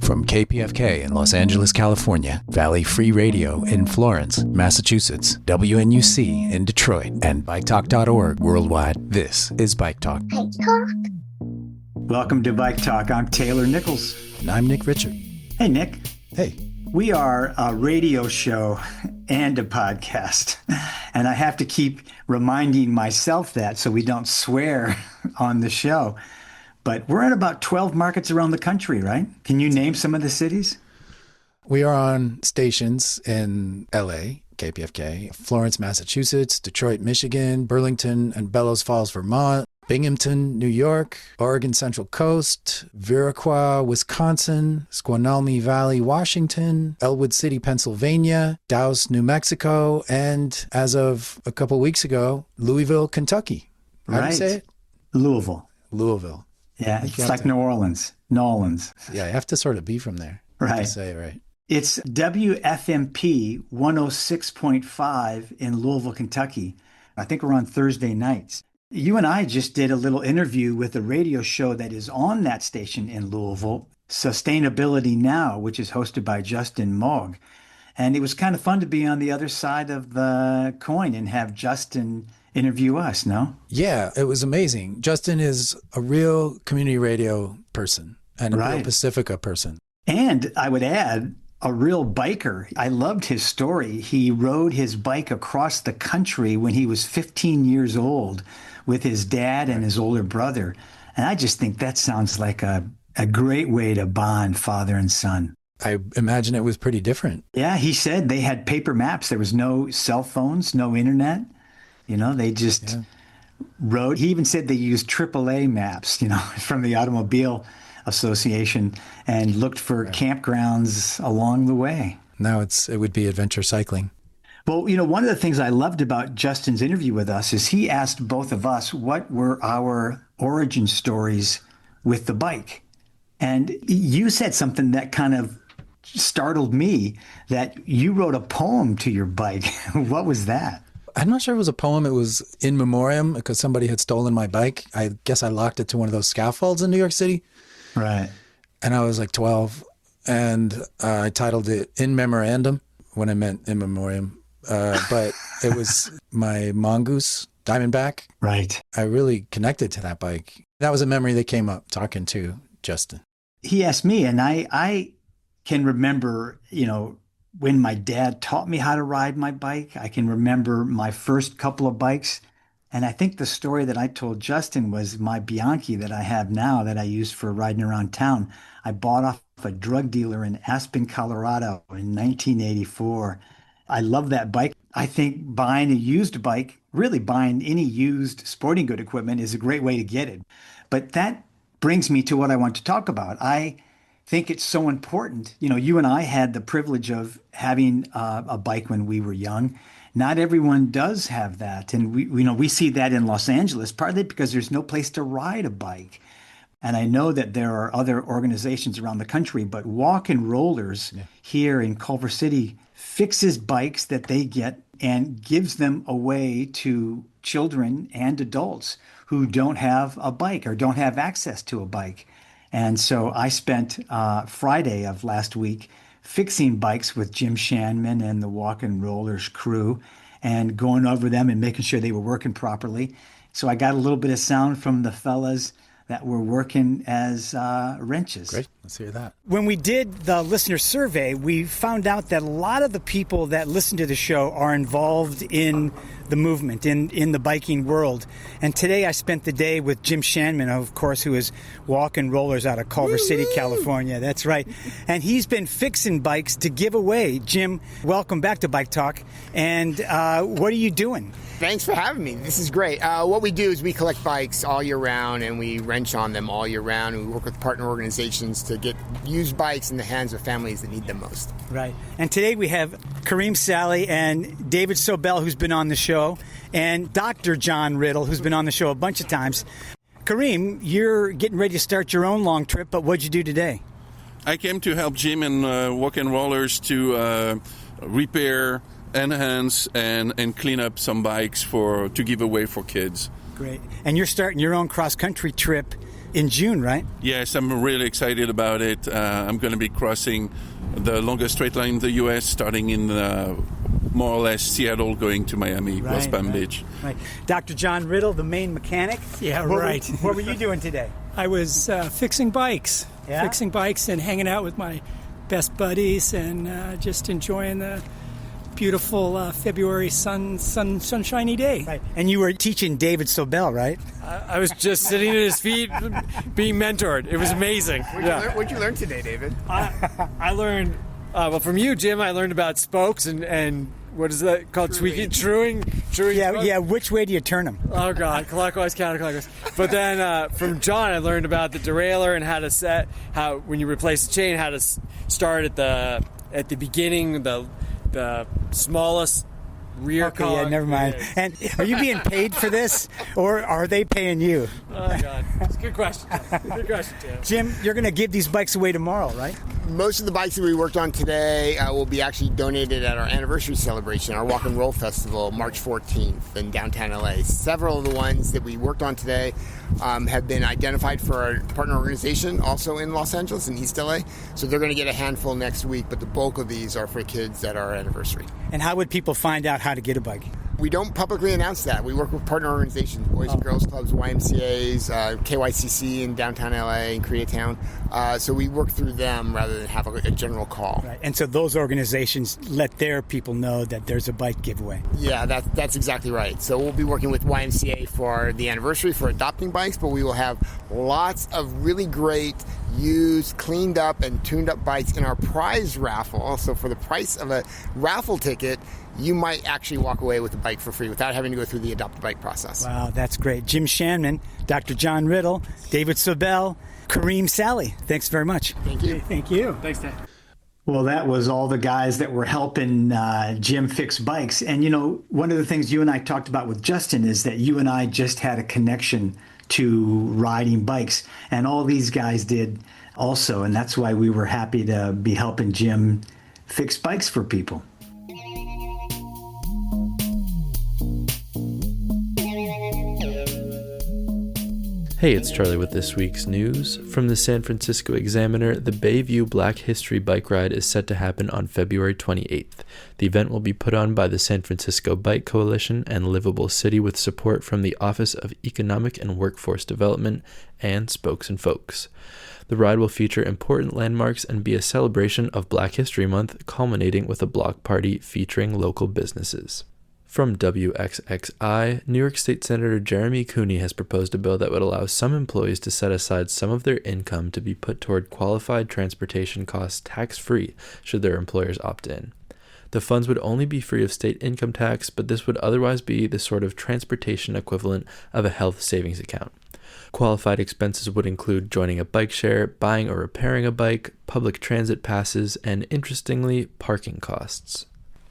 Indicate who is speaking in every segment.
Speaker 1: From KPFK in Los Angeles, California, Valley Free Radio in Florence, Massachusetts, WNUC in Detroit, and BikeTalk.org worldwide, this is Bike Talk.
Speaker 2: Bike Talk.
Speaker 3: Welcome to Bike Talk. I'm Taylor Nichols.
Speaker 1: And I'm Nick Richard.
Speaker 3: Hey, Nick.
Speaker 1: Hey.
Speaker 3: We are a radio show and a podcast. And I have to keep reminding myself that so we don't swear on the show. But we're in about 12 markets around the country, right? Can you name some of the cities?
Speaker 1: We are on stations in LA, KPFK, Florence, Massachusetts, Detroit, Michigan, Burlington and Bellows Falls, Vermont, Binghamton, New York, Oregon Central Coast, Viroqua, Wisconsin, Squamish Valley, Washington, Elwood City, Pennsylvania, Taos, New Mexico, and as of a couple weeks ago, Louisville, Kentucky. How do you say it?
Speaker 3: Louisville. Yeah, it's like New Orleans.
Speaker 1: Yeah, you have to sort of be from there.
Speaker 3: Right.
Speaker 1: To say it right.
Speaker 3: It's WFMP 106.5 in Louisville, Kentucky. I think we're on Thursday nights. You and I just did a little interview with a radio show that is on that station in Louisville, Sustainability Now, which is hosted by Justin Mog. And it was kind of fun to be on the other side of the coin and have Justin interview us, no?
Speaker 1: Yeah, it was amazing. Justin is a real community radio person and a real Pacifica person.
Speaker 3: And I would add, a real biker. I loved his story. He rode his bike across the country when he was 15 years old with his dad and his older brother. And I just think that sounds like a great way to bond father and son.
Speaker 1: I imagine it was pretty different.
Speaker 3: Yeah, he said they had paper maps. There was no cell phones, no internet. You know, they just rode. He even said they used AAA maps, you know, from the Automobile Association and looked for campgrounds along the way.
Speaker 1: Now it would be adventure cycling.
Speaker 3: Well, you know, one of the things I loved about Justin's interview with us is he asked both of us what were our origin stories with the bike. And you said something that kind of startled me, that you wrote a poem to your bike. What was that?
Speaker 1: I'm not sure it was a poem. It was in memoriam because somebody had stolen my bike. I guess I locked it to one of those scaffolds in New York City.
Speaker 3: Right.
Speaker 1: And I was like 12, and I titled it In Memorandum when I meant in memoriam. But it was my mongoose, Diamondback.
Speaker 3: Right.
Speaker 1: I really connected to that bike. That was a memory that came up talking to Justin.
Speaker 3: He asked me, and I can remember, you know, when my dad taught me how to ride my bike. I can remember my first couple of bikes. And I think the story that I told Justin was my Bianchi that I have now that I use for riding around town. I bought off a drug dealer in Aspen, Colorado in 1984. I love that bike. I think buying a used bike, really buying any used sporting good equipment, is a great way to get it. But that brings me to what I want to talk about. I think it's so important. You know, you and I had the privilege of having a bike when we were young. Not everyone does have that. And we see that in Los Angeles, partly because there's no place to ride a bike. And I know that there are other organizations around the country, but Walk and Rollers here in Culver City fixes bikes that they get and gives them away to children and adults who don't have a bike or don't have access to a bike. And so I spent Friday of last week fixing bikes with Jim Shanman and the Walk and Rollers crew and going over them and making sure they were working properly. So I got a little bit of sound from the fellas that were working as wrenches.
Speaker 1: Great. Let's hear that.
Speaker 4: When we did the listener survey, we found out that a lot of the people that listen to the show are involved in the movement, in the biking world. And today I spent the day with Jim Shanman, of course, who is Walk and Rollers out of Culver City, California. That's right. And he's been fixing bikes to give away. Jim, welcome back to Bike Talk. And what are you doing?
Speaker 5: Thanks for having me. This is great. What we do is we collect bikes all year round, and we wrench on them all year round. And we work with partner organizations to get used bikes in the hands of families that need them most.
Speaker 4: Right. And today we have Kareem Sally and David Sobel, who's been on the show, and Dr. John Riddle, who's been on the show a bunch of times. Kareem, you're getting ready to start your own long trip, but what'd you do today?
Speaker 6: I came to help Jim and Walk and Rollers to repair, enhance, and clean up some bikes to give away for kids.
Speaker 4: Great. And you're starting your own cross-country trip in June, right?
Speaker 6: Yes, I'm really excited about it. I'm going to be crossing the longest straight line in the U.S., starting in more or less Seattle, going to Miami, West Palm Beach.
Speaker 4: Right. Dr. John Riddle, the main mechanic.
Speaker 2: Yeah,
Speaker 4: right. What were you doing today?
Speaker 2: I was fixing bikes.
Speaker 4: Yeah?
Speaker 2: Fixing bikes and hanging out with my best buddies and just enjoying the beautiful February sunshiny day.
Speaker 4: Right. And you were teaching David Sobel, right?
Speaker 7: I was just sitting at his feet being mentored. It was amazing.
Speaker 5: What'd you learn today, David?
Speaker 7: I learned, well, from you, Jim, I learned about spokes and what is that called? Truing.
Speaker 4: Yeah. Which way do you turn them?
Speaker 7: Oh God, clockwise, counterclockwise. But then from John, I learned about the derailleur and how to how when you replace the chain, how to start at the beginning, the smallest rear cog.
Speaker 4: Yeah, never mind. And are you being paid for this, or are they paying you?
Speaker 7: Oh God, it's a good question. Good question,
Speaker 4: Jim. You're going to give these bikes away tomorrow, right?
Speaker 5: Most of the bikes that we worked on today will be actually donated at our anniversary celebration, our Walk and Roll Festival, March 14th in downtown LA. Several of the ones that we worked on today have been identified for our partner organization, also in Los Angeles and East LA. So they're going to get a handful next week, but the bulk of these are for kids at our anniversary.
Speaker 4: And how would people find out how to get a bike?
Speaker 5: We don't publicly announce that. We work with partner organizations, Boys and Girls Clubs, YMCAs, KYCC in downtown LA and Koreatown. So we work through them rather than have a general call.
Speaker 4: Right. And so those organizations let their people know that there's a bike giveaway.
Speaker 5: Yeah, that's exactly right. So we'll be working with YMCA for the anniversary for adopting bikes, but we will have lots of really great used, cleaned up, and tuned up bikes in our prize raffle. So for the price of a raffle ticket, you might actually walk away with a bike for free without having to go through the adopt a bike process.
Speaker 4: Wow, that's great. Jim Shanman, Dr. John Riddle, David Sobel, Kareem Sally. Thanks very much.
Speaker 5: Thank you.
Speaker 4: Thank you.
Speaker 7: Thanks, Dad.
Speaker 3: Well, that was all the guys that were helping Jim fix bikes. And, you know, one of the things you and I talked about with Justin is that you and I just had a connection to riding bikes. And all these guys did also. And that's why we were happy to be helping Jim fix bikes for people.
Speaker 8: Hey, it's Charlie with this week's news. From the San Francisco Examiner, the Bayview Black History Bike Ride is set to happen on February 28th. The event will be put on by the San Francisco Bike Coalition and Livable City with support from the Office of Economic and Workforce Development and Spokes and Folks. The ride will feature important landmarks and be a celebration of Black History Month, culminating with a block party featuring local businesses. From WXXI, New York State Senator Jeremy Cooney has proposed a bill that would allow some employees to set aside some of their income to be put toward qualified transportation costs tax-free should their employers opt in. The funds would only be free of state income tax, but this would otherwise be the sort of transportation equivalent of a health savings account. Qualified expenses would include joining a bike share, buying or repairing a bike, public transit passes, and, interestingly, parking costs.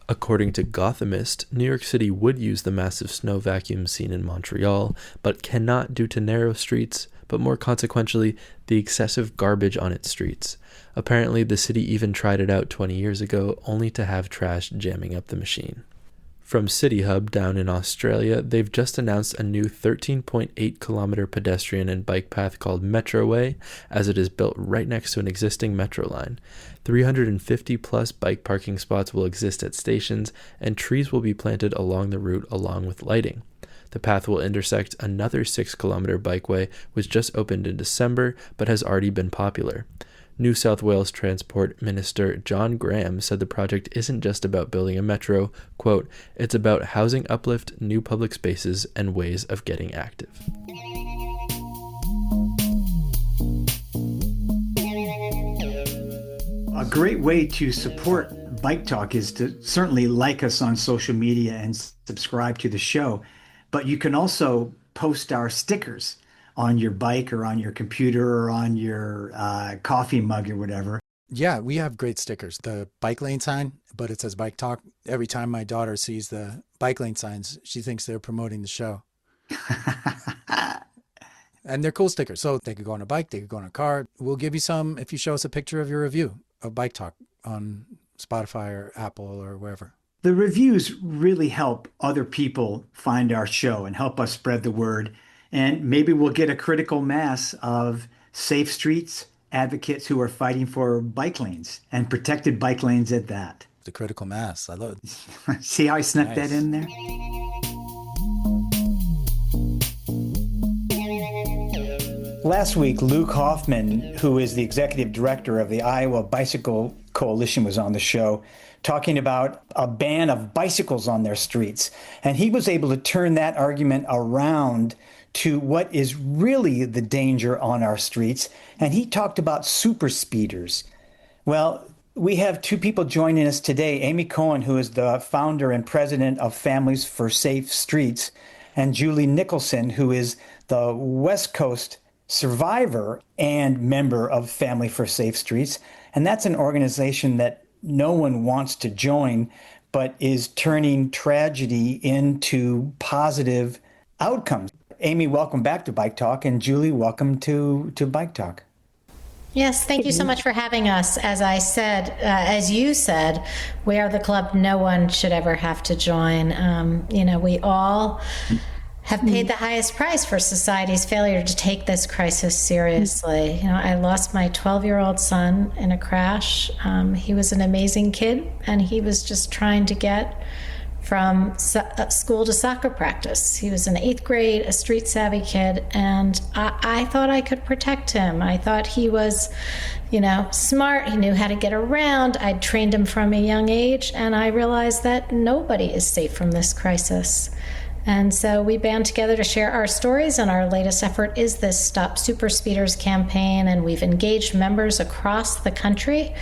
Speaker 8: According to Gothamist, New York City would use the massive snow vacuum seen in Montreal, but cannot due to narrow streets, but more consequentially, the excessive garbage on its streets. Apparently, the city even tried it out 20 years ago, only to have trash jamming up the machine. From City Hub down in Australia, they've just announced a new 13.8-kilometer pedestrian and bike path called Metroway, as it is built right next to an existing metro line. 350-plus bike parking spots will exist at stations, and trees will be planted along the route along with lighting. The path will intersect another 6-kilometer bikeway, which just opened in December, but has already been popular. New South Wales Transport Minister John Graham said the project isn't just about building a metro, quote, it's about housing uplift, new public spaces, and ways of getting active.
Speaker 3: A great way to support Bike Talk is to certainly like us on social media and subscribe to the show, but you can also post our stickers on your bike or on your computer or on your coffee mug or whatever.
Speaker 1: Yeah, we have great stickers. The bike lane sign, but it says Bike Talk. Every time my daughter sees the bike lane signs, she thinks they're promoting the show. And they're cool stickers. So they could go on a bike, they could go on a car. We'll give you some if you show us a picture of your review of Bike Talk on Spotify or Apple or wherever.
Speaker 3: The reviews really help other people find our show and help us spread the word. And maybe we'll get a critical mass of safe streets advocates who are fighting for bike lanes and protected bike lanes at that.
Speaker 1: The critical mass. I love it.
Speaker 3: See how I snuck that in there? Last week, Luke Hoffman, who is the executive director of the Iowa Bicycle Coalition, was on the show talking about a ban of bicycles on their streets. And he was able to turn that argument around to what is really the danger on our streets. And he talked about superspeeders. Well, we have two people joining us today, Amy Cohen, who is the founder and president of Families for Safe Streets, and Julie Nicholson, who is the West Coast survivor and member of Family for Safe Streets. And that's an organization that no one wants to join, but is turning tragedy into positive outcomes. Amy, welcome back to Bike Talk, and Julie, welcome to Bike Talk.
Speaker 9: Yes, thank you so much for having us. As you said, we are the club no one should ever have to join. We all have paid the highest price for society's failure to take this crisis seriously. I lost my 12-year-old son in a crash. He was an amazing kid, and he was just trying to get from school to soccer practice. He was in 8th grade, a street-savvy kid, and I thought I could protect him. I thought he was, smart. He knew how to get around. I'd trained him from a young age, and I realized that nobody is safe from this crisis. And so we band together to share our stories, and our latest effort is this Stop Superspeeders campaign, and we've engaged members across the country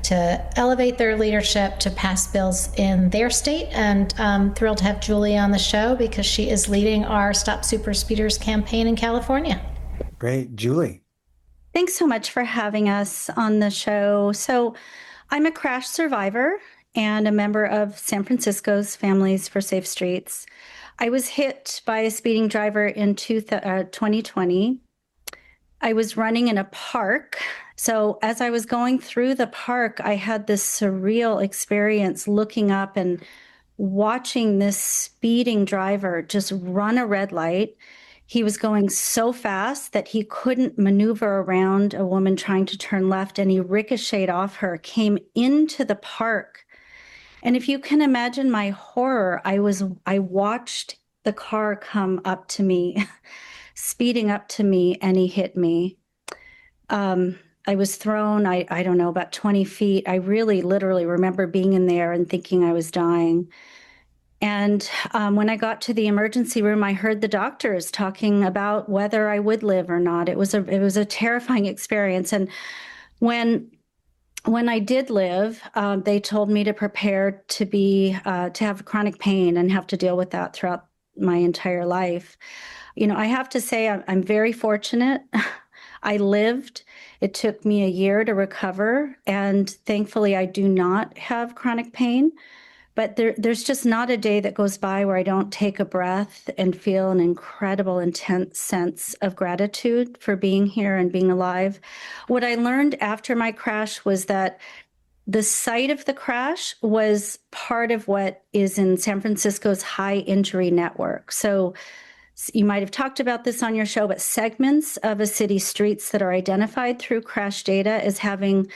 Speaker 9: to elevate their leadership to pass bills in their state, and I'm thrilled to have Julie on the show because she is leading our Stop Superspeeders campaign in California.
Speaker 3: Great. Julie.
Speaker 10: Thanks so much for having us on the show. So I'm a crash survivor and a member of San Francisco's Families for Safe Streets. I was hit by a speeding driver in 2020. I was running in a park. So as I was going through the park, I had this surreal experience looking up and watching this speeding driver just run a red light. He was going so fast that he couldn't maneuver around a woman trying to turn left, and he ricocheted off her, came into the park. And if you can imagine my horror, I watched the car come up to me, speeding up to me, and he hit me. I was thrown, I don't know, about 20 feet. I really literally remember being in there and thinking I was dying. And when I got to the emergency room, I heard the doctors talking about whether I would live or not. It was a terrifying experience. And when I did live, they told me to prepare to have chronic pain and have to deal with that throughout my entire life. I have to say I'm very fortunate. I lived. It took me a year to recover, and thankfully I do not have chronic pain. But there's just not a day that goes by where I don't take a breath and feel an incredible, intense sense of gratitude for being here and being alive. What I learned after my crash was that the site of the crash was part of what is in San Francisco's high injury network. So you might have talked about this on your show, but segments of a city's streets that are identified through crash data as having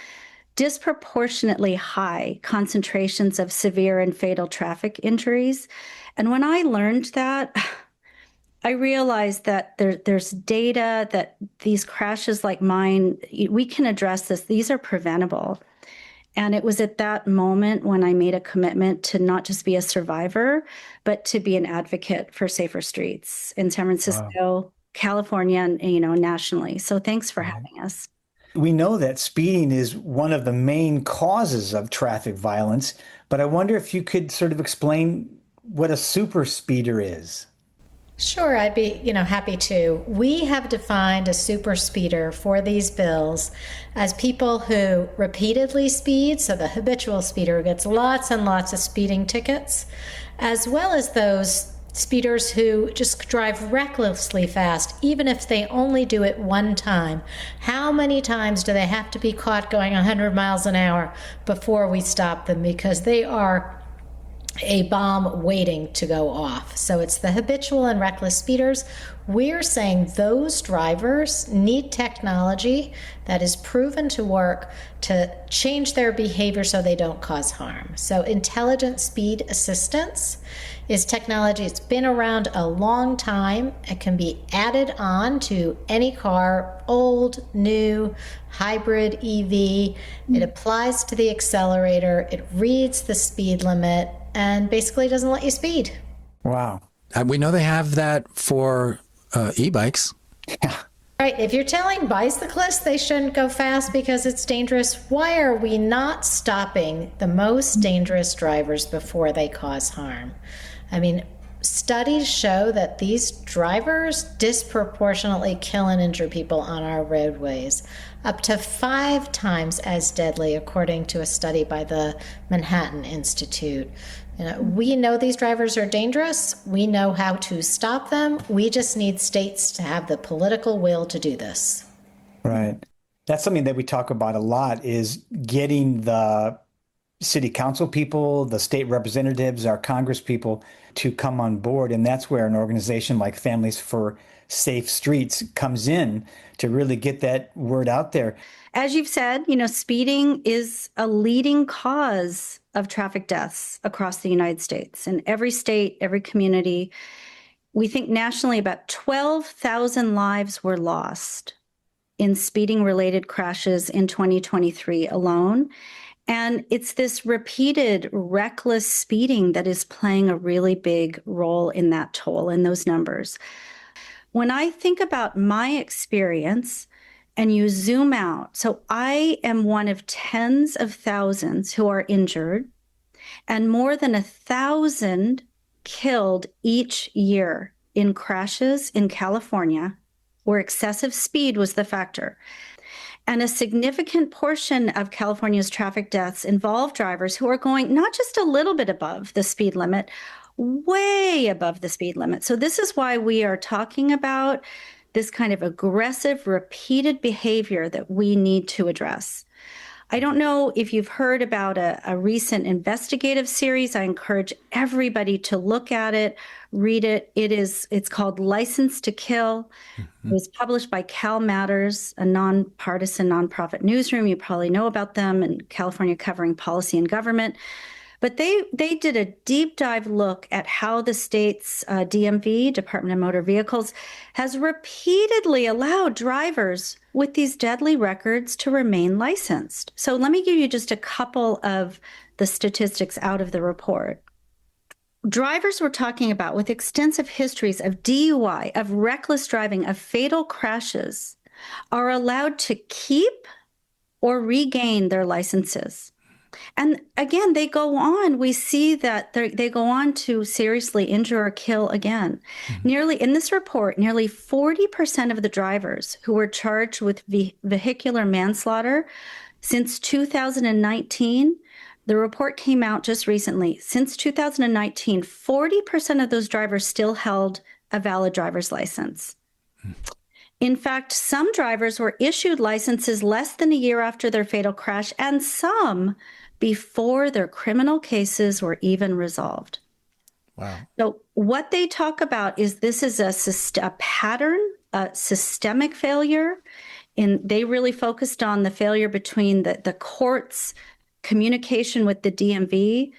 Speaker 10: disproportionately high concentrations of severe and fatal traffic injuries. And when I learned that, I realized that there's data that these crashes like mine, we can address this. These are preventable. And it was at that moment when I made a commitment to not just be a survivor, but to be an advocate for safer streets in San Francisco, wow, California, and nationally. So thanks for having us.
Speaker 3: We know that speeding is one of the main causes of traffic violence, but I wonder if you could sort of explain what a super speeder is.
Speaker 9: Sure, I'd be, happy to. We have defined a super speeder for these bills as people who repeatedly speed, so the habitual speeder gets lots and lots of speeding tickets, as well as those speeders who just drive recklessly fast, even if they only do it one time. How many times do they have to be caught going 100 miles an hour before we stop them? Because they are a bomb waiting to go off. So it's the habitual and reckless speeders. We're saying those drivers need technology that is proven to work to change their behavior so they don't cause harm. So intelligent speed assistance is technology. It's been around a long time. It can be added on to any car, old, new, hybrid, EV. It applies to the accelerator. It reads the speed limit and basically doesn't let you speed.
Speaker 3: Wow.
Speaker 1: We know they have that for e-bikes.
Speaker 3: Yeah.
Speaker 9: Right. If you're telling bicyclists they shouldn't go fast because it's dangerous, why are we not stopping the most dangerous drivers before they cause harm? I mean, studies show that these drivers disproportionately kill and injure people on our roadways, up to 5 times as deadly, according to a study by the Manhattan Institute. You know, we know these drivers are dangerous. We know how to stop them. We just need states to have the political will to do this.
Speaker 3: Right. That's something that we talk about a lot, is getting the city council people, the state representatives, our Congress people to come on board. And that's where an organization like Families for Safe Streets comes in to really get that word out there.
Speaker 10: As you've said, speeding is a leading cause of traffic deaths across the United States. In every state, every community, we think nationally about 12,000 lives were lost in speeding-related crashes in 2023 alone. And it's this repeated reckless speeding that is playing a really big role in that toll, in those numbers. When I think about my experience and you zoom out, so I am one of tens of thousands who are injured and more than 1,000 killed each year in crashes in California where excessive speed was the factor. And a significant portion of California's traffic deaths involve drivers who are going not just a little bit above the speed limit, way above the speed limit. So this is why we are talking about this kind of aggressive, repeated behavior that we need to address. I don't know if you've heard about a recent investigative series. I encourage everybody to look at it, read it. It's called License to Kill. Mm-hmm. It was published by Cal Matters, a nonpartisan nonprofit newsroom. You probably know about them in California, covering policy and government. But they did a deep dive look at how the state's DMV, Department of Motor Vehicles, has repeatedly allowed drivers with these deadly records to remain licensed. So let me give you just a couple of the statistics out of the report. Drivers we're talking about with extensive histories of DUI, of reckless driving, of fatal crashes are allowed to keep or regain their licenses. And again, they go on. We see that they go on to seriously injure or kill again. Mm-hmm. In this report, nearly 40% of the drivers who were charged with vehicular manslaughter since 2019, the report came out just recently. Since 2019, 40% of those drivers still held a valid driver's license. Mm-hmm. In fact, some drivers were issued licenses less than a year after their fatal crash, and some before their criminal cases were even resolved.
Speaker 1: Wow.
Speaker 10: So what they talk about is this is a pattern, a systemic failure. And they really focused on the failure between the courts' communication with the DMV,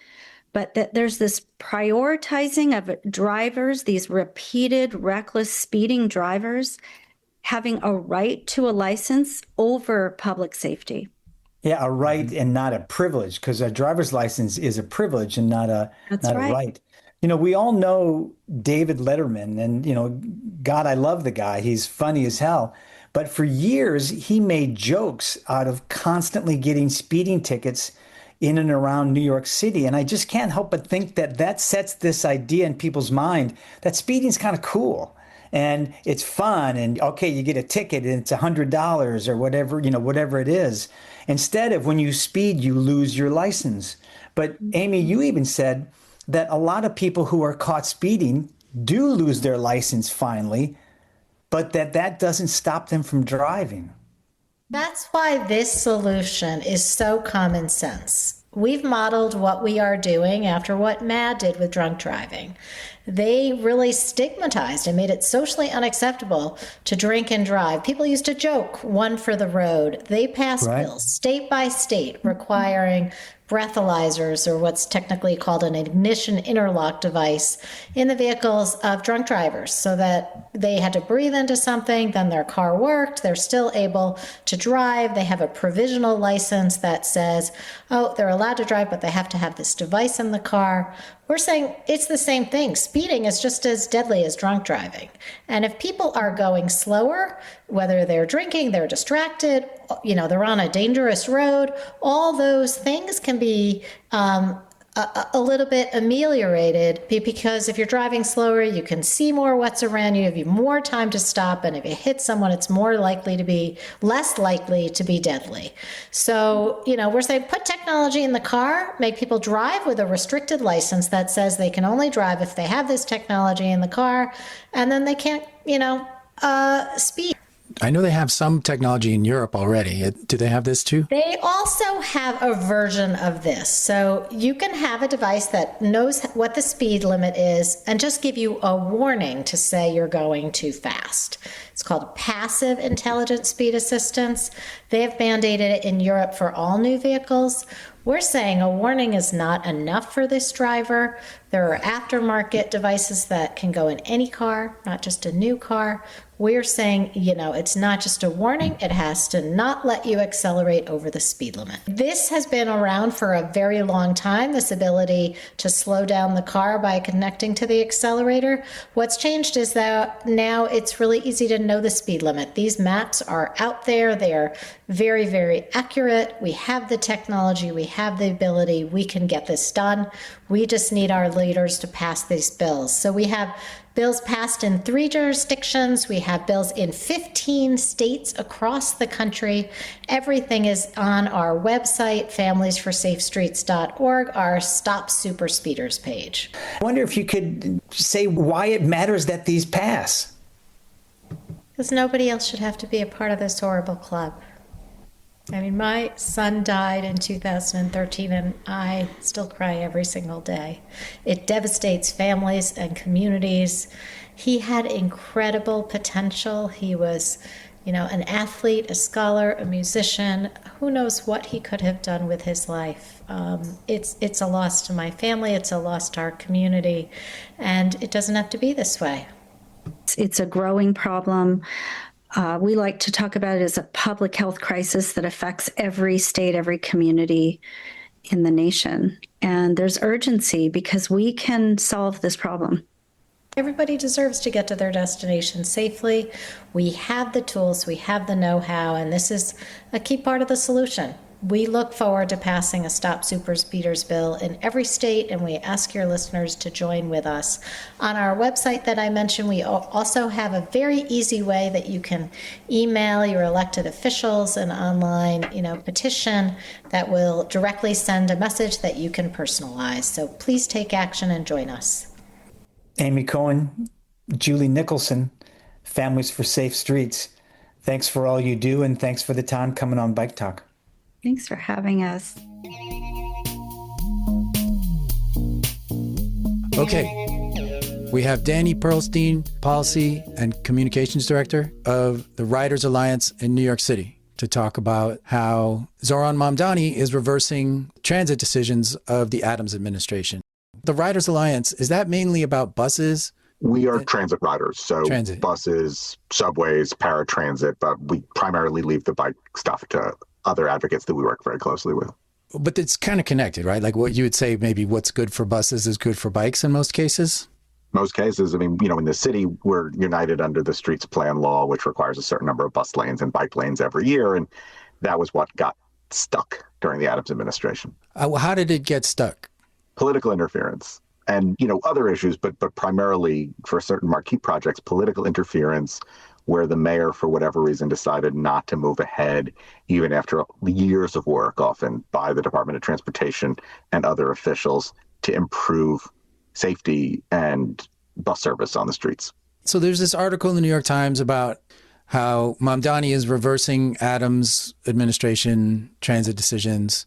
Speaker 10: but that there's this prioritizing of drivers, these repeated reckless speeding drivers, having a right to a license over public safety.
Speaker 3: Yeah, a right and not a privilege, because a driver's license is a privilege and not a right. We all know David Letterman, and, God, I love the guy. He's funny as hell. But for years, he made jokes out of constantly getting speeding tickets in and around New York City. And I just can't help but think that sets this idea in people's mind that speeding's kind of cool. And it's fun, and okay, you get a ticket and it's $100 or whatever it is. Instead of when you speed, you lose your license. But Amy, you even said that a lot of people who are caught speeding do lose their license finally, but that doesn't stop them from driving.
Speaker 9: That's why this solution is so common sense. We've modeled what we are doing after what MAD did with drunk driving. They really stigmatized and made it socially unacceptable to drink and drive. People used to joke, one for the road. They passed bills state by state requiring breathalyzers, or what's technically called an ignition interlock device, in the vehicles of drunk drivers, so that they had to breathe into something, then their car worked, they're still able to drive. They have a provisional license that says, oh, they're allowed to drive, but they have to have this device in the car. We're saying it's the same thing. Speeding is just as deadly as drunk driving. And if people are going slower, whether they're drinking, they're distracted, they're on a dangerous road, all those things can be a little bit ameliorated, because if you're driving slower, you can see more what's around you, have more time to stop, and if you hit someone, it's less likely to be deadly. So, we're saying put technology in the car, make people drive with a restricted license that says they can only drive if they have this technology in the car, and then they can't, speed.
Speaker 1: I know they have some technology in Europe already. Do they have this too?
Speaker 9: They also have a version of this. So you can have a device that knows what the speed limit is and just give you a warning to say you're going too fast. It's called passive intelligent speed assistance. They have mandated it in Europe for all new vehicles. We're saying a warning is not enough for this driver. There are aftermarket devices that can go in any car, not just a new car. We're saying, it's not just a warning. It has to not let you accelerate over the speed limit. This has been around for a very long time, this ability to slow down the car by connecting to the accelerator. What's changed is that now it's really easy to know the speed limit. These maps are out there. They are very, very accurate. We have the technology. We have the ability. We can get this done. We just need our leaders to pass these bills. So we have bills passed in 3 jurisdictions. We have bills in 15 states across the country. Everything is on our website, familiesforsafestreets.org, our Stop Superspeeders page.
Speaker 3: I wonder if you could say why it matters that these pass.
Speaker 9: Because nobody else should have to be a part of this horrible club. My son died in 2013, and I still cry every single day. It devastates families and communities. He had incredible potential. He was, an athlete, a scholar, a musician. Who knows what he could have done with his life? It's a loss to my family. It's a loss to our community, and it doesn't have to be this way.
Speaker 10: It's a growing problem. We like to talk about it as a public health crisis that affects every state, every community in the nation. And there's urgency because we can solve this problem.
Speaker 9: Everybody deserves to get to their destination safely. We have the tools, we have the know-how, and this is a key part of the solution. We look forward to passing a Stop Superspeeders bill in every state, and we ask your listeners to join with us. On our website that I mentioned, we also have a very easy way that you can email your elected officials an online, petition that will directly send a message that you can personalize. So please take action and join us.
Speaker 3: Amy Cohen, Julie Nicholson, Families for Safe Streets. Thanks for all you do, and thanks for the time coming on Bike Talk.
Speaker 10: Thanks for having us.
Speaker 1: Okay. We have Danny Pearlstein, Policy and Communications Director of the Riders Alliance in New York City, to talk about how Zohran Mamdani is reversing transit decisions of the Adams administration. The Riders Alliance, is that mainly about buses?
Speaker 11: We are transit riders, so buses, subways, paratransit, but we primarily leave the bike stuff to other advocates that we work very closely with.
Speaker 1: But it's kind of connected, right? Like what you would say, maybe what's good for buses is good for bikes in most cases?
Speaker 11: Most cases. In the city, we're united under the Streets Plan law, which requires a certain number of bus lanes and bike lanes every year. And that was what got stuck during the Adams administration.
Speaker 1: How did it get stuck?
Speaker 11: Political interference and, other issues, but primarily for certain marquee projects, political interference where the mayor, for whatever reason, decided not to move ahead, even after years of work, often by the Department of Transportation and other officials, to improve safety and bus service on the streets.
Speaker 1: So there's this article in the New York Times about how Mamdani is reversing Adams administration transit decisions.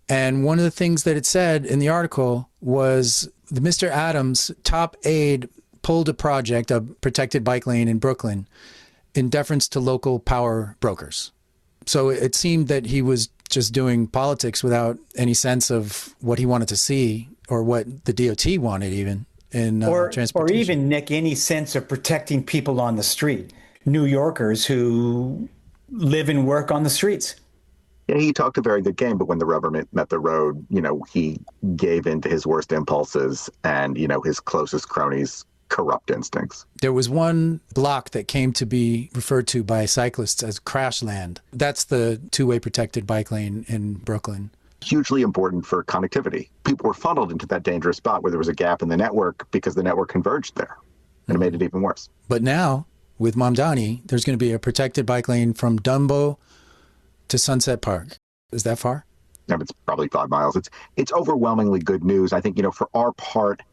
Speaker 1: And one of the things that it said in the article was the Mr. Adams' top aide pulled a project, a protected bike lane in Brooklyn, in deference to local power brokers. So it seemed that he was just doing politics without any sense of what he wanted to see or what the DOT wanted even in transportation.
Speaker 3: Or even, Nick, any sense of protecting people on the street, New Yorkers who live and work on the streets.
Speaker 11: Yeah, he talked a very good game, but when the rubber met the road, he gave in to his worst impulses and, his closest cronies' corrupt instincts.
Speaker 1: There was one block that came to be referred to by cyclists as crash land. That's the two-way protected bike lane in Brooklyn.
Speaker 11: Hugely important for connectivity. People were funneled into that dangerous spot where there was a gap in the network because the network converged there, and it made it even worse.
Speaker 1: But now, with Mamdani, there's going to be a protected bike lane from Dumbo to Sunset Park. Is that far?
Speaker 11: No, it's probably 5 miles. It's overwhelmingly good news. I think, for our part,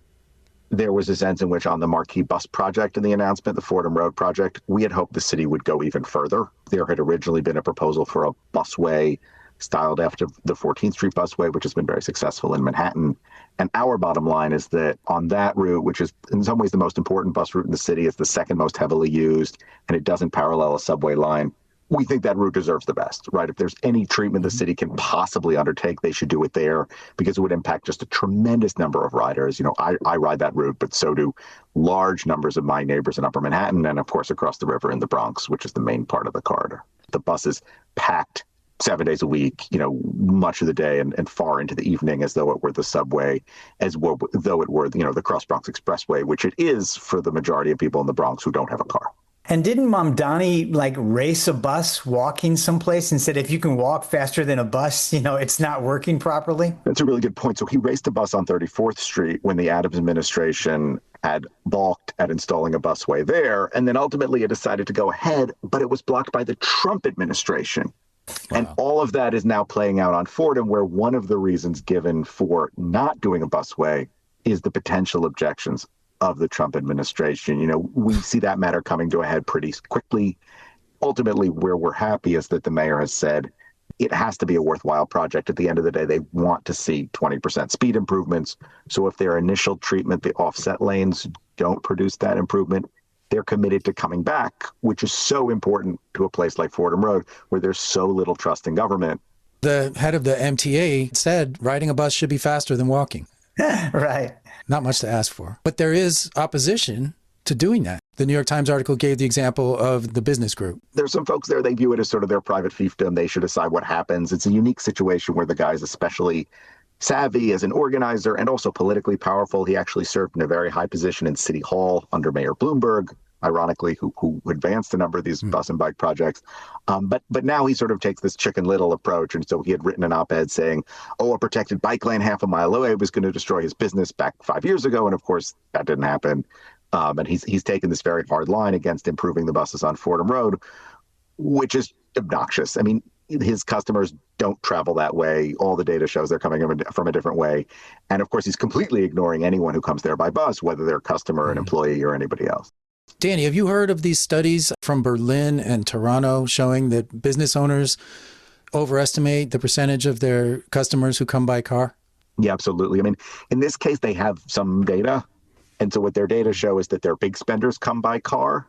Speaker 11: there was a sense in which on the marquee bus project in the announcement, the Fordham Road project, we had hoped the city would go even further. There had originally been a proposal for a busway styled after the 14th Street busway, which has been very successful in Manhattan. And our bottom line is that on that route, which is in some ways the most important bus route in the city, it's the second most heavily used, and it doesn't parallel a subway line. We think that route deserves the best, right? If there's any treatment the city can possibly undertake, they should do it there because it would impact just a tremendous number of riders. I ride that route, but so do large numbers of my neighbors in Upper Manhattan and, of course, across the river in the Bronx, which is the main part of the corridor. The bus is packed 7 days a week, much of the day and far into the evening as though it were the subway, though it were, the Cross Bronx Expressway, which it is for the majority of people in the Bronx who don't have a car.
Speaker 3: And didn't Mamdani race a bus walking someplace and said, if you can walk faster than a bus, it's not working properly?
Speaker 11: That's a really good point. So he raced a bus on 34th Street when the Adams administration had balked at installing a busway there. And then ultimately it decided to go ahead, but it was blocked by the Trump administration. Wow. And all of that is now playing out on Fordham, where one of the reasons given for not doing a busway is the potential objections of the Trump administration. We see that matter coming to a head pretty quickly. Ultimately, where we're happy is that the mayor has said it has to be a worthwhile project. At the end of the day, they want to see 20% speed improvements. So if their initial treatment, the offset lanes, don't produce that improvement, they're committed to coming back, which is so important to a place like Fordham Road, where there's so little trust in government.
Speaker 1: The head of the MTA said riding a bus should be faster than walking.
Speaker 3: Right.
Speaker 1: Not much to ask for. But there is opposition to doing that. The New York Times article gave the example of the business group.
Speaker 11: There's some folks there, they view it as sort of their private fiefdom. They should decide what happens. It's a unique situation where the guy's especially savvy as an organizer and also politically powerful. He actually served in a very high position in City Hall under Mayor Bloomberg, ironically, who advanced a number of these bus and bike projects. But now he sort of takes this Chicken Little approach. And so he had written an op-ed saying, a protected bike lane half a mile away was going to destroy his business back 5 years ago. And of course, that didn't happen. And he's taken this very hard line against improving the buses on Fordham Road, which is obnoxious. I mean, his customers don't travel that way. All the data shows they're coming from a different way. And of course, he's completely ignoring anyone who comes there by bus, whether they're a customer, an employee, or anybody else.
Speaker 1: Danny, have you heard of these studies from Berlin and Toronto showing that business owners overestimate the percentage of their customers who come by car?
Speaker 11: Yeah, absolutely. I mean, in this case, they have some data. And so what their data show is that their big spenders come by car.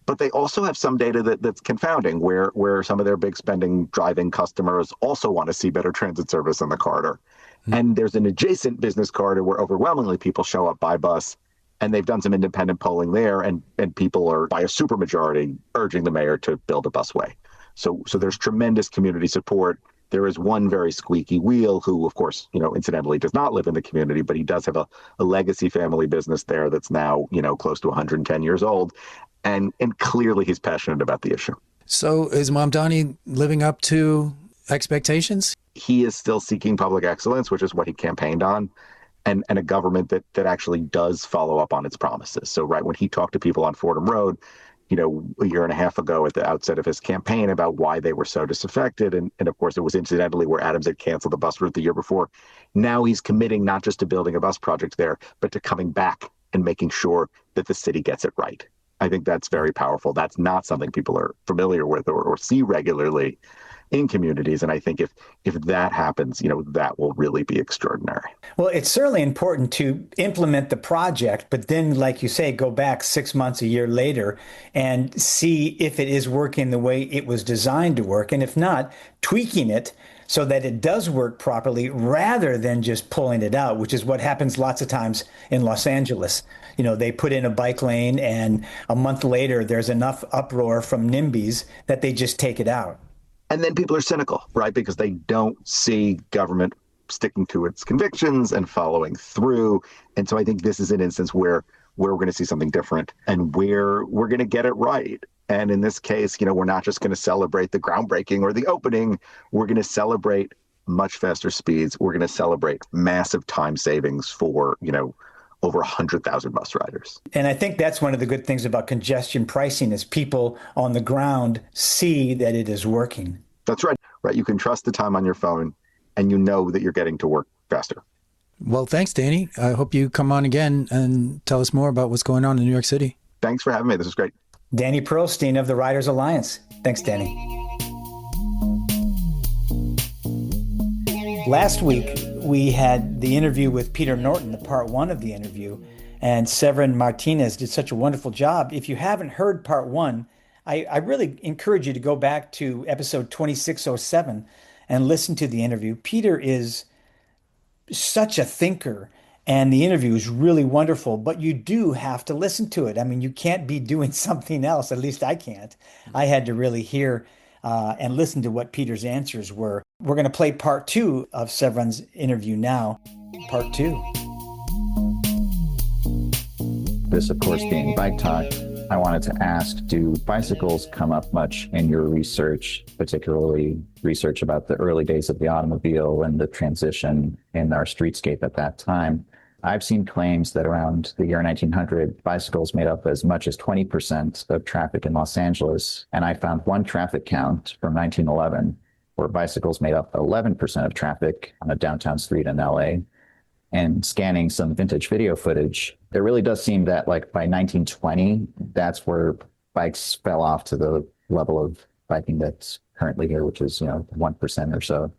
Speaker 11: But they also have some data that's confounding, where some of their big spending driving customers also want to see better transit service on the corridor. And there's an adjacent business corridor where overwhelmingly people show up by bus. And they've done some independent polling there, and people are, by a supermajority, urging the mayor to build a busway. So there's tremendous community support. There is one very squeaky wheel who, of course, incidentally does not live in the community, but he does have a legacy family business there that's now, close to 110 years old. And clearly he's passionate about the issue.
Speaker 1: So is Mamdani living up to expectations?
Speaker 11: He is still seeking public excellence, which is what he campaigned on. And a government that actually does follow up on its promises. So right when he talked to people on Fordham Road, a year and a half ago at the outset of his campaign about why they were so disaffected. And of course, it was incidentally where Adams had canceled the bus route the year before. Now he's committing not just to building a bus project there, but to coming back and making sure that the city gets it right. I think that's very powerful. That's not something people are familiar with or see regularly. in communities. And I think if that happens, that will really be extraordinary.
Speaker 3: Well, it's certainly important to implement the project, but then, like you say, go back 6 months, a year later and see if it is working the way it was designed to work. And if not, tweaking it so that it does work properly rather than just pulling it out, which is what happens lots of times in Los Angeles. They put in a bike lane and a month later there's enough uproar from NIMBYs that they just take it out.
Speaker 11: And then people are cynical, right? Because they don't see government sticking to its convictions and following through. And so I think this is an instance where we're going to see something different and where we're going to get it right. And in this case, we're not just going to celebrate the groundbreaking or the opening. We're going to celebrate much faster speeds. We're going to celebrate massive time savings for, over 100,000 bus riders.
Speaker 3: And I think that's one of the good things about congestion pricing is people on the ground see that it is working.
Speaker 11: That's right. Right. You can trust the time on your phone and you know that you're getting to work faster.
Speaker 1: Well, thanks, Danny. I hope you come on again and tell us more about what's going on in New York City.
Speaker 11: Thanks for having me. This was great.
Speaker 3: Danny Pearlstein of the Riders Alliance. Thanks, Danny. Last week, we had the interview with Peter Norton, the part one of the interview, and Severin Martinez did such a wonderful job. If you haven't heard part one, I really encourage you to go back to episode 2607 and listen to the interview. Peter is such a thinker, and the interview is really wonderful, but you do have to listen to it. I mean, you can't be doing something else. At least I can't. I had to really hear and listen to what Peter's answers were. We're going to play part two of Severin's interview now. Part two.
Speaker 12: This, of course, being Bike Talk, I wanted to ask, do bicycles come up much in your research, particularly research about the early days of the automobile and the transition in our streetscape at that time? I've seen claims that around the year 1900, bicycles made up as much as 20% of traffic in Los Angeles. And I found one traffic count from 1911 where bicycles made up 11% of traffic on a downtown street in LA. And scanning some vintage video footage, it really does seem that like by 1920, that's where bikes fell off to the level of biking that's currently here, which is, 1% or so.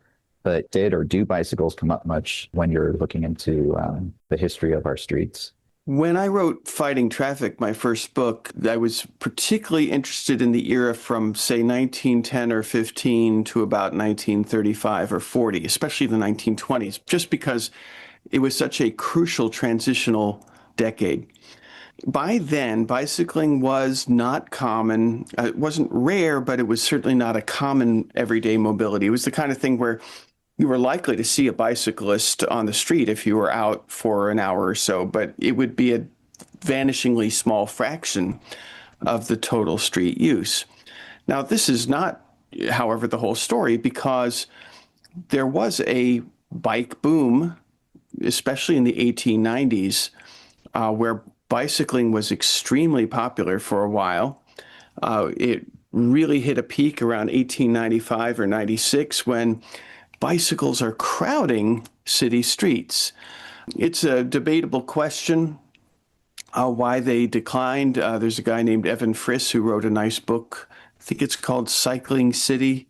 Speaker 12: But did or do bicycles come up much when you're looking into the history of our streets?
Speaker 13: When I wrote Fighting Traffic, my first book, I was particularly interested in the era from, say, 1910 or 15 to about 1935 or 40, especially the 1920s, just because it was such a crucial transitional decade. By then, bicycling was not common. It wasn't rare, but it was certainly not a common everyday mobility. It was the kind of thing where you were likely to see a bicyclist on the street if you were out for an hour or so, but it would be a vanishingly small fraction of the total street use. Now, this is not, however, the whole story, because there was a bike boom, especially in the 1890s, where bicycling was extremely popular for a while. It really hit a peak around 1895 or 96 when bicycles are crowding city streets. It's a debatable question why they declined. There's a guy named Evan Friss who wrote a nice book, I think it's called Cycling City,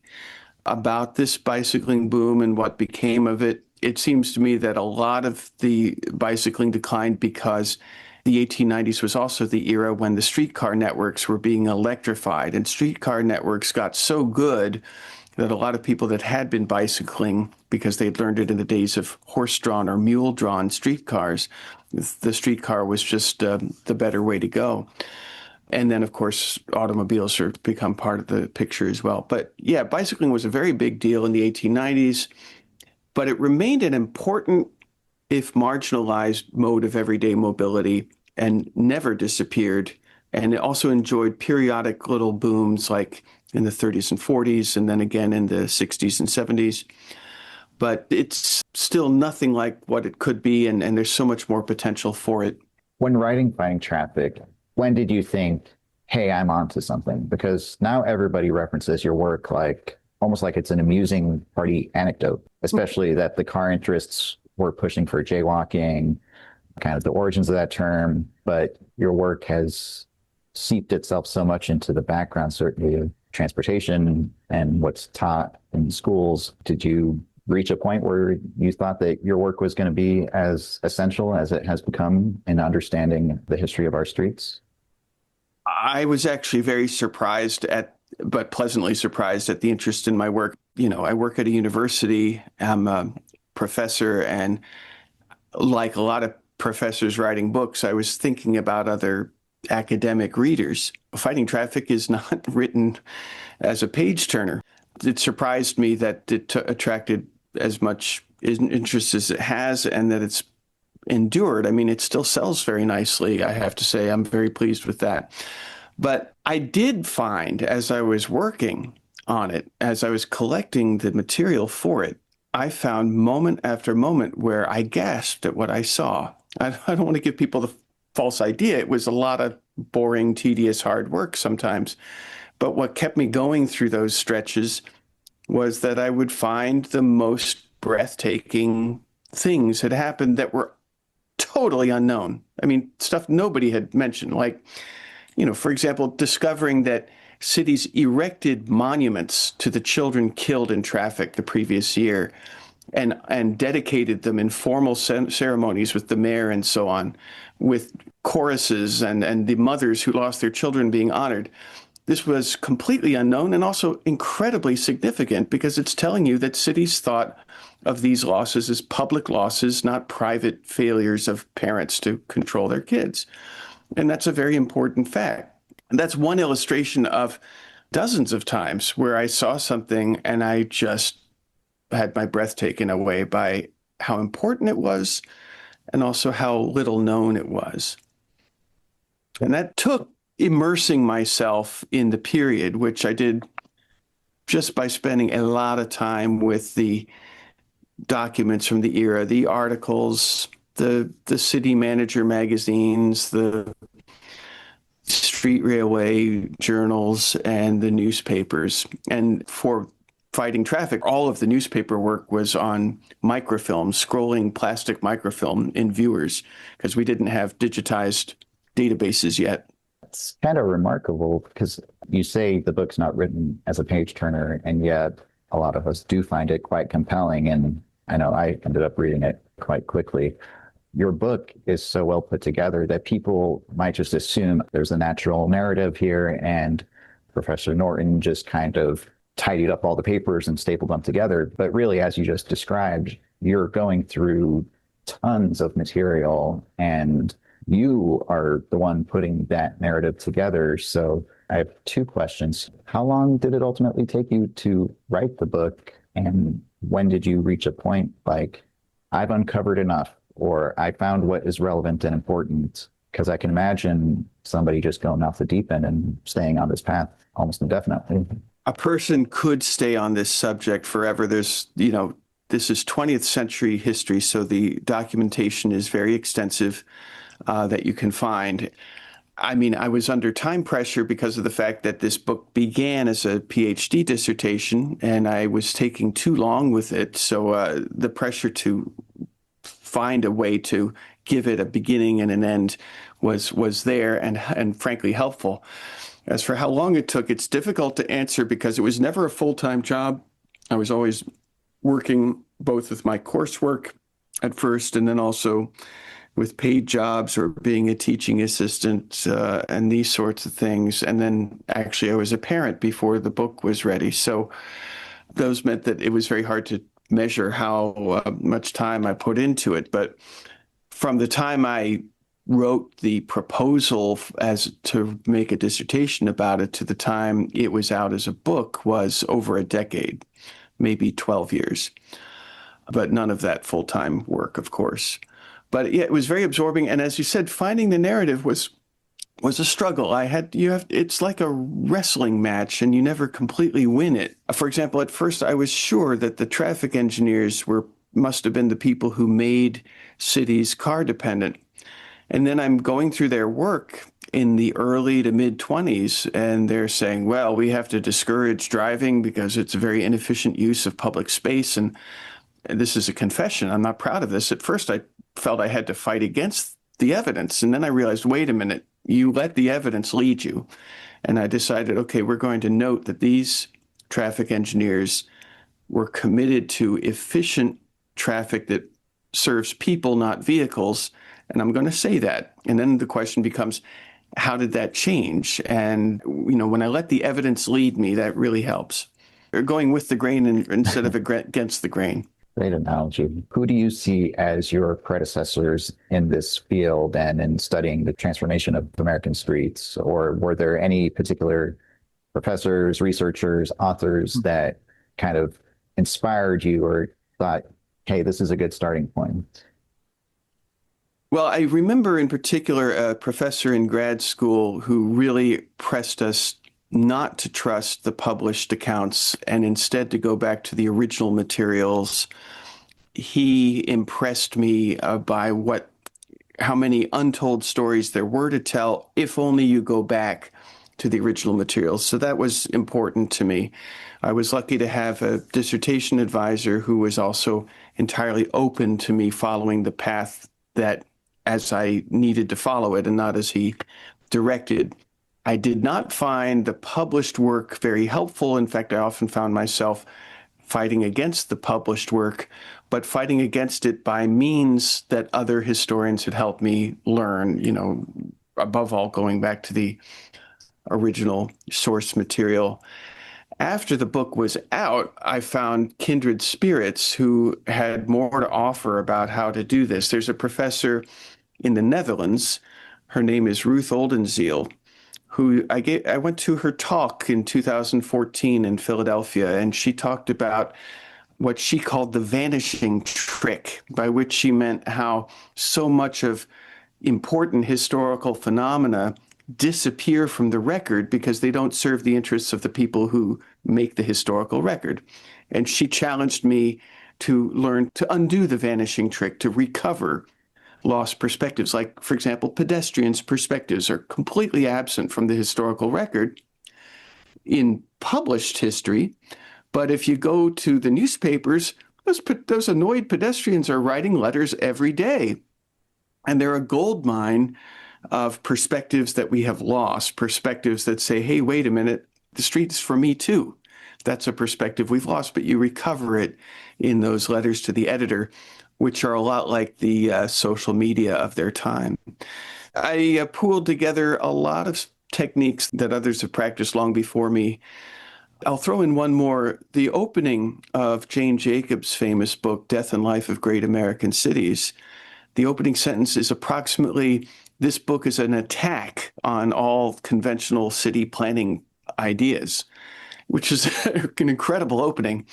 Speaker 13: about this bicycling boom and what became of it. It seems to me that a lot of the bicycling declined because the 1890s was also the era when the streetcar networks were being electrified, and streetcar networks got so good that a lot of people that had been bicycling, because they'd learned it in the days of horse-drawn or mule-drawn streetcars, the streetcar was just the better way to go. And then, of course, automobiles have become part of the picture as well. But yeah, bicycling was a very big deal in the 1890s, but it remained an important, if marginalized, mode of everyday mobility and never disappeared. And it also enjoyed periodic little booms like in the 30s and 40s, and then again in the 60s and 70s. But it's still nothing like what it could be, and there's so much more potential for it.
Speaker 12: When writing Fighting Traffic, when did you think, hey, I'm onto something? Because now everybody references your work like almost like it's an amusing party anecdote, especially that the car interests were pushing for jaywalking, kind of the origins of that term. But your work has seeped itself so much into the background, certainly, of transportation and what's taught in schools. Did you reach a point where you thought that your work was going to be as essential as it has become in understanding the history of our streets?
Speaker 13: I was actually very but pleasantly surprised at the interest in my work. You know, I work at a university. I'm a professor, and like a lot of professors writing books, I was thinking about other academic readers. Fighting Traffic is not written as a page turner. It surprised me that it attracted as much interest as it has, and that it's endured. I mean, it still sells very nicely, I have to say. I'm very pleased with that. But I did find, as I was working on it, as I was collecting the material for it, I found moment after moment where I gasped at what I saw. I don't want to give people the false idea. It was a lot of boring, tedious, hard work sometimes. But what kept me going through those stretches was that I would find the most breathtaking things had happened that were totally unknown. I mean, stuff nobody had mentioned, like, you know, for example, discovering that cities erected monuments to the children killed in traffic the previous year and dedicated them in formal ceremonies with the mayor and so on, with choruses and the mothers who lost their children being honored. This was completely unknown and also incredibly significant because it's telling you that cities thought of these losses as public losses, not private failures of parents to control their kids. And that's a very important fact. And that's one illustration of dozens of times where I saw something and I just had my breath taken away by how important it was and also how little known it was. And that took immersing myself in the period, which I did just by spending a lot of time with the documents from the era, the articles, the city manager magazines, the street railway journals, and the newspapers. And for Fighting Traffic, all of the newspaper work was on microfilm, scrolling plastic microfilm in viewers, because we didn't have digitized databases yet.
Speaker 12: It's kind of remarkable because you say the book's not written as a page turner, and yet a lot of us do find it quite compelling. And I know I ended up reading it quite quickly. Your book is so well put together that people might just assume there's a natural narrative here, and Professor Norton just kind of tidied up all the papers and stapled them together. But really, as you just described, you're going through tons of material, and you are the one putting that narrative together. So I have two questions. How long did it ultimately take you to write the book? And when did you reach a point like, I've uncovered enough, or I found what is relevant and important? Because I can imagine somebody just going off the deep end and staying on this path almost indefinitely.
Speaker 13: A person could stay on this subject forever. There's, you know, this is 20th century history, so the documentation is very extensive that you can find. I mean, I was under time pressure because of the fact that this book began as a PhD dissertation, and I was taking too long with it. So the pressure to find a way to give it a beginning and an end was there and frankly helpful. As for how long it took, it's difficult to answer because it was never a full-time job. I was always working both with my coursework at first and then also with paid jobs or being a teaching assistant and these sorts of things. And then actually I was a parent before the book was ready. So those meant that it was very hard to measure how much time I put into it. But from the time I wrote the proposal as to make a dissertation about it to the time it was out as a book was over a decade, maybe 12 years. But none of that full-time work, of course. But yeah, it was very absorbing. And as you said, finding the narrative was a struggle. It's like a wrestling match and you never completely win it. For example, at first I was sure that the traffic engineers must have been the people who made cities car dependent. And then I'm going through their work in the early to mid 20s and they're saying, well, we have to discourage driving because it's a very inefficient use of public space. And this is a confession. I'm not proud of this. At first I felt I had to fight against the evidence. And then I realized, wait a minute, you let the evidence lead you. And I decided, okay, we're going to note that these traffic engineers were committed to efficient traffic that serves people, not vehicles. And I'm going to say that. And then the question becomes, how did that change? And, when I let the evidence lead me, that really helps. Or going with the grain instead of against the grain.
Speaker 12: Great analogy. Who do you see as your predecessors in this field and in studying the transformation of American streets? Or were there any particular professors, researchers, authors that kind of inspired you or thought, hey, this is a good starting point?
Speaker 13: Well, I remember in particular a professor in grad school who really pressed us not to trust the published accounts and instead to go back to the original materials. He impressed me by how many untold stories there were to tell if only you go back to the original materials. So that was important to me. I was lucky to have a dissertation advisor who was also entirely open to me following the path that as I needed to follow it and not as he directed. I did not find the published work very helpful. In fact, I often found myself fighting against the published work, but fighting against it by means that other historians had helped me learn, above all, going back to the original source material. After the book was out, I found kindred spirits who had more to offer about how to do this. There's a professor in the Netherlands. Her name is Ruth Oldenziel, who I went to her talk in 2014 in Philadelphia, and she talked about what she called the vanishing trick, by which she meant how so much of important historical phenomena disappear from the record because they don't serve the interests of the people who make the historical record. And she challenged me to learn to undo the vanishing trick, to recover lost perspectives. Like, for example, pedestrians' perspectives are completely absent from the historical record in published history. But if you go to the newspapers, those annoyed pedestrians are writing letters every day. And they're a gold mine of perspectives that we have lost, perspectives that say, hey, wait a minute, the street's for me too. That's a perspective we've lost, but you recover it in those letters to the editor, which are a lot like the social media of their time. I pooled together a lot of techniques that others have practiced long before me. I'll throw in one more. The opening of Jane Jacobs' famous book, Death and Life of Great American Cities, the opening sentence is approximately, this book is an attack on all conventional city planning ideas, which is an incredible opening.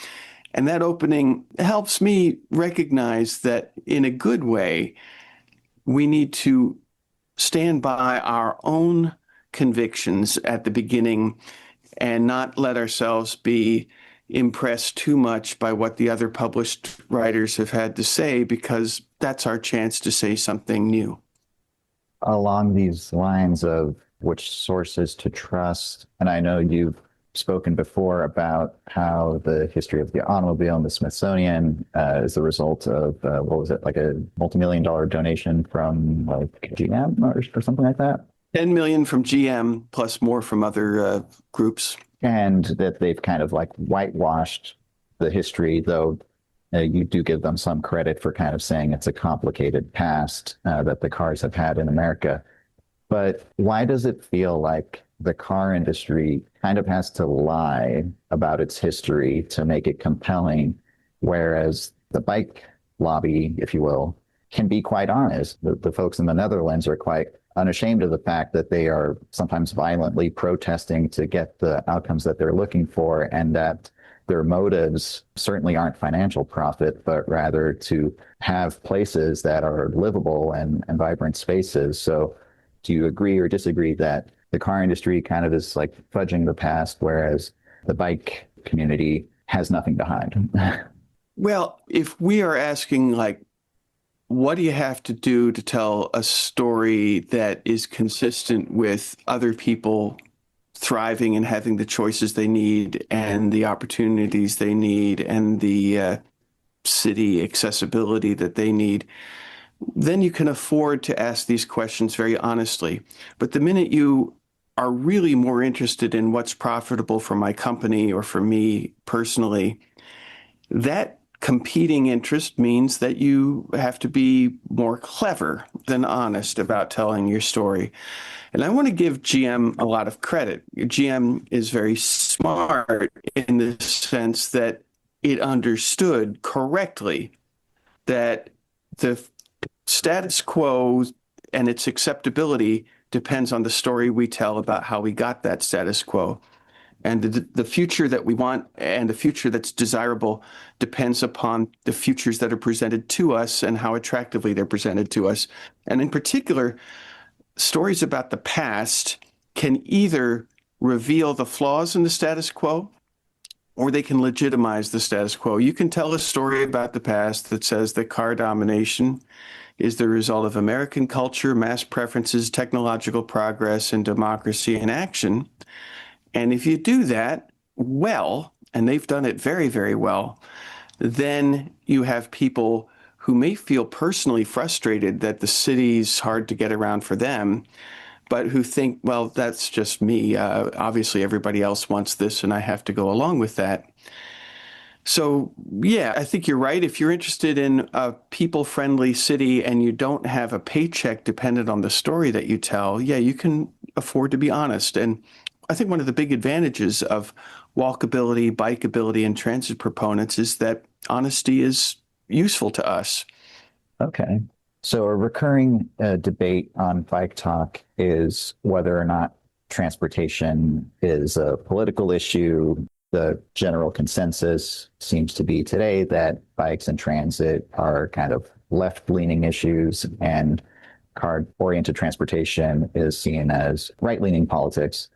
Speaker 13: And that opening helps me recognize that in a good way, we need to stand by our own convictions at the beginning and not let ourselves be impressed too much by what the other published writers have had to say, because that's our chance to say something new.
Speaker 12: Along these lines of which sources to trust, and I know you've spoken before about how the history of the automobile and the Smithsonian is the result of, like a multi-million-dollar donation from like GM or something like that?
Speaker 13: 10 million from GM plus more from other groups.
Speaker 12: And that they've kind of like whitewashed the history, though you do give them some credit for kind of saying it's a complicated past that the cars have had in America. But why does it feel like the car industry kind of has to lie about its history to make it compelling, whereas the bike lobby, if you will, can be quite honest? The folks in the Netherlands are quite unashamed of the fact that they are sometimes violently protesting to get the outcomes that they're looking for, and that their motives certainly aren't financial profit, but rather to have places that are livable and vibrant spaces. So do you agree or disagree that the car industry kind of is like fudging the past, whereas the bike community has nothing to hide?
Speaker 13: Well, if we are asking, like, what do you have to do to tell a story that is consistent with other people thriving and having the choices they need and the opportunities they need and the city accessibility that they need, then you can afford to ask these questions very honestly. But the minute you are really more interested in what's profitable for my company or for me personally, that competing interest means that you have to be more clever than honest about telling your story. And I want to give GM a lot of credit. GM is very smart in the sense that it understood correctly that the status quo and its acceptability depends on the story we tell about how we got that status quo. And the future that we want and the future that's desirable depends upon the futures that are presented to us and how attractively they're presented to us. And in particular, stories about the past can either reveal the flaws in the status quo or they can legitimize the status quo. You can tell a story about the past that says that car domination is the result of American culture, mass preferences, technological progress, and democracy in action. And if you do that well, and they've done it very, very well, then you have people who may feel personally frustrated that the city's hard to get around for them, but who think, well, that's just me. Obviously, everybody else wants this, and I have to go along with that. So, yeah, I think you're right. If you're interested in a people-friendly city and you don't have a paycheck dependent on the story that you tell, yeah, you can afford to be honest. And I think one of the big advantages of walkability, bikeability, and transit proponents is that honesty is useful to us.
Speaker 12: Okay. So a recurring debate on Bike Talk is whether or not transportation is a political issue. The general consensus seems to be today that bikes and transit are kind of left-leaning issues, and car-oriented transportation is seen as right-leaning politics.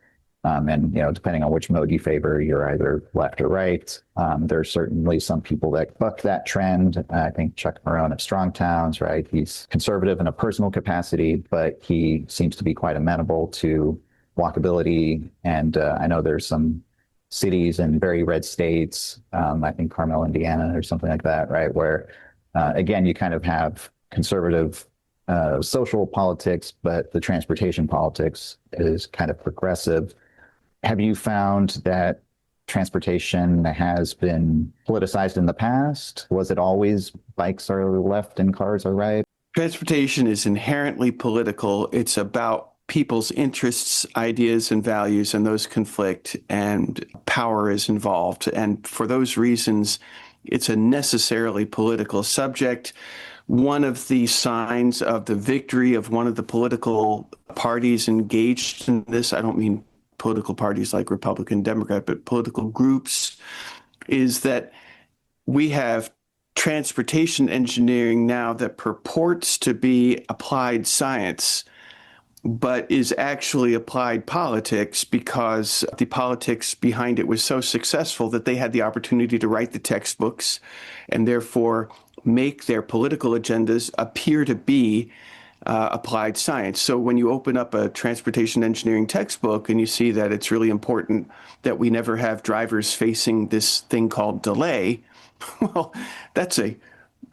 Speaker 12: And, depending on which mode you favor, you're either left or right. There are certainly some people that buck that trend. I think Chuck Marohn of Strong Towns, right? He's conservative in a personal capacity, but he seems to be quite amenable to walkability. And I know there's some cities in very red states, I think Carmel, Indiana, or something like that, right? Where, again, you kind of have conservative social politics, but the transportation politics is kind of progressive. Have you found that transportation has been politicized in the past? Was it always bikes are left and cars are right?
Speaker 13: Transportation is inherently political. It's about people's interests, ideas, and values, and those conflict, and power is involved. And for those reasons, it's a necessarily political subject. One of the signs of the victory of one of the political parties engaged in this, I don't mean political parties like Republican, Democrat, but political groups, is that we have transportation engineering now that purports to be applied science, but is actually applied politics, because the politics behind it was so successful that they had the opportunity to write the textbooks and therefore make their political agendas appear to be applied science. So when you open up a transportation engineering textbook and you see that it's really important that we never have drivers facing this thing called delay, well, that's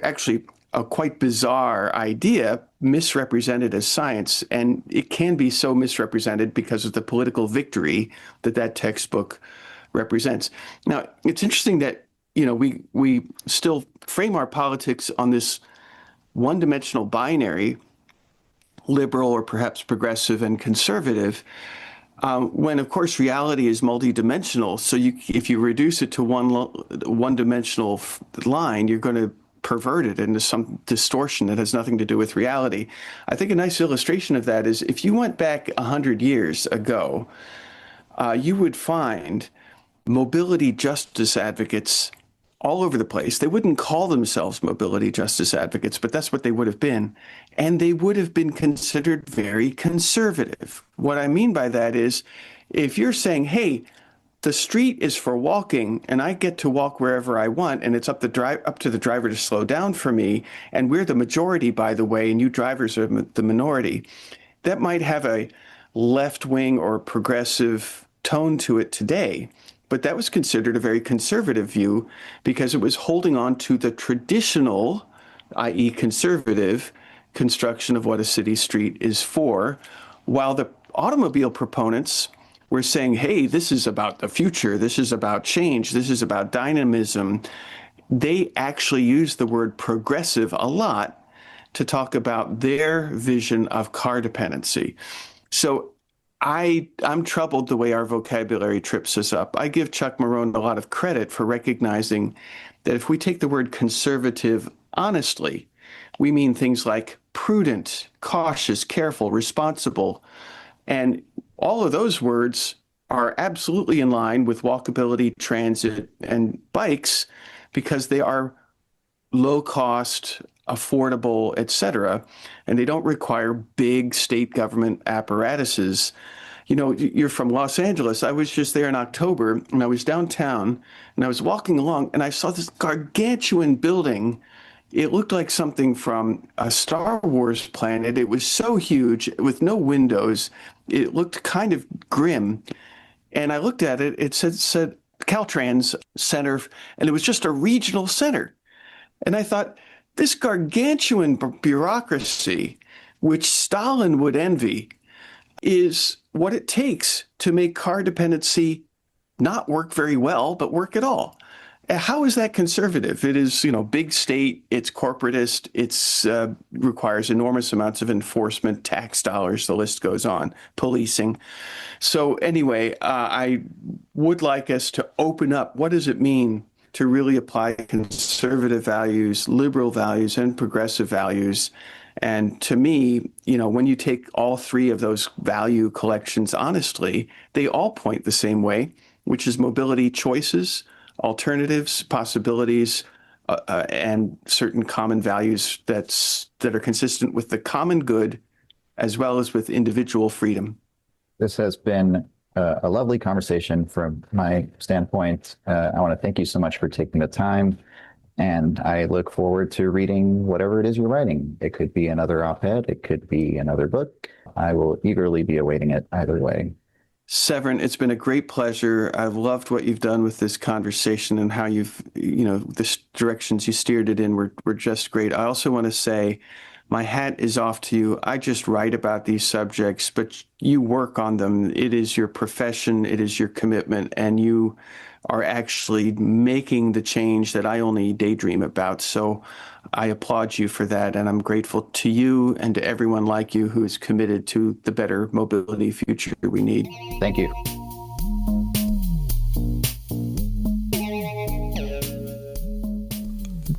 Speaker 13: actually a quite bizarre idea misrepresented as science. And it can be so misrepresented because of the political victory that textbook represents. Now, it's interesting that, we still frame our politics on this one-dimensional binary, liberal or perhaps progressive and conservative, when, of course, reality is multidimensional. So if you reduce it to one-dimensional line, you're going to pervert it into some distortion that has nothing to do with reality. I think a nice illustration of that is if you went back 100 years ago, you would find mobility justice advocates all over the place. They wouldn't call themselves mobility justice advocates, but that's what they would have been. And they would have been considered very conservative. What I mean by that is, if you're saying, hey, the street is for walking and I get to walk wherever I want, and it's up to the driver to slow down for me, and we're the majority, by the way, and you drivers are the minority, that might have a left-wing or progressive tone to it today. But that was considered a very conservative view because it was holding on to the traditional, i.e. conservative, construction of what a city street is for, while the automobile proponents were saying, hey, this is about the future. This is about change. This is about dynamism. They actually use the word progressive a lot to talk about their vision of car dependency. So I'm troubled the way our vocabulary trips us up. I give Chuck Marohn a lot of credit for recognizing that if we take the word conservative honestly, we mean things like prudent, cautious, careful, responsible. And all of those words are absolutely in line with walkability, transit, and bikes because they are low cost, affordable, etc., and they don't require big state government apparatuses. You know, you're from Los Angeles. I was just there in October, and I was downtown, and I was walking along, and I saw this gargantuan building. It looked like something from a Star Wars planet. It was so huge with no windows. It looked kind of grim. And I looked at it. It said Caltrans Center, and it was just a regional center. And I thought, this gargantuan bureaucracy, which Stalin would envy, is what it takes to make car dependency not work very well, but work at all. How is that conservative? It is, big state, it's corporatist, it's requires enormous amounts of enforcement, tax dollars, the list goes on, policing. So anyway, I would like us to open up. What does it mean to really apply conservative values, liberal values, and progressive values? And to me, when you take all three of those value collections honestly, they all point the same way, which is mobility choices, alternatives, possibilities, and certain common values that are consistent with the common good as well as with individual freedom.
Speaker 12: This has been a lovely conversation from my standpoint. I want to thank you so much for taking the time, and I look forward to reading whatever it is you're writing. It could be another op-ed, it could be another book. I will eagerly be awaiting it either way.
Speaker 13: Severin, it's been a great pleasure. I've loved what you've done with this conversation and how you've, the directions you steered it in were just great. I also want to say my hat is off to you. I just write about these subjects, but you work on them. It is your profession. It is your commitment. And you are actually making the change that I only daydream about. So I applaud you for that. And I'm grateful to you and to everyone like you who is committed to the better mobility future we need.
Speaker 12: Thank you.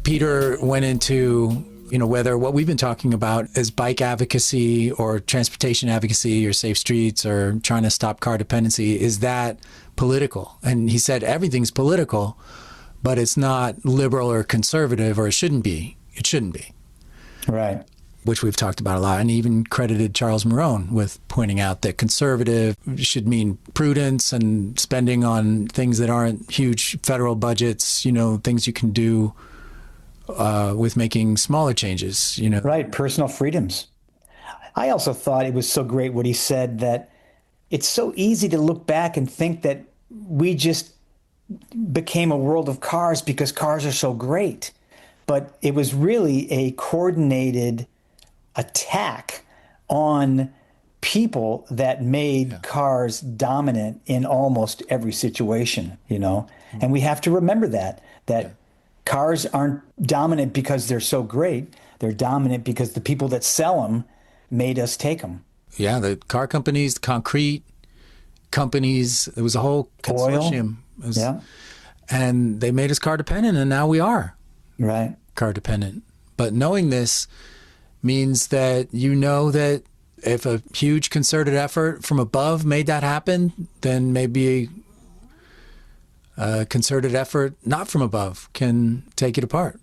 Speaker 1: Peter went into, whether what we've been talking about is bike advocacy or transportation advocacy or safe streets or trying to stop car dependency, is that political? And he said everything's political, but it's not liberal or conservative, or it shouldn't be. It shouldn't be.
Speaker 3: Right.
Speaker 1: Which we've talked about a lot, and even credited Charles Marohn with pointing out that conservative should mean prudence and spending on things that aren't huge federal budgets, things you can do with making smaller changes,
Speaker 3: Right, personal freedoms. I also thought it was so great what he said, that it's so easy to look back and think that we just became a world of cars because cars are so great. But it was really a coordinated attack on people that made cars dominant in almost every situation, And we have to remember that cars aren't dominant because they're so great. They're dominant because the people that sell them made us take them.
Speaker 1: Yeah, the car companies, the concrete companies, it was a whole consortium.
Speaker 3: Yeah.
Speaker 1: And they made us car dependent, and now we are car dependent. But knowing this means that that if a huge concerted effort from above made that happen, then maybe a concerted effort not from above can take it apart.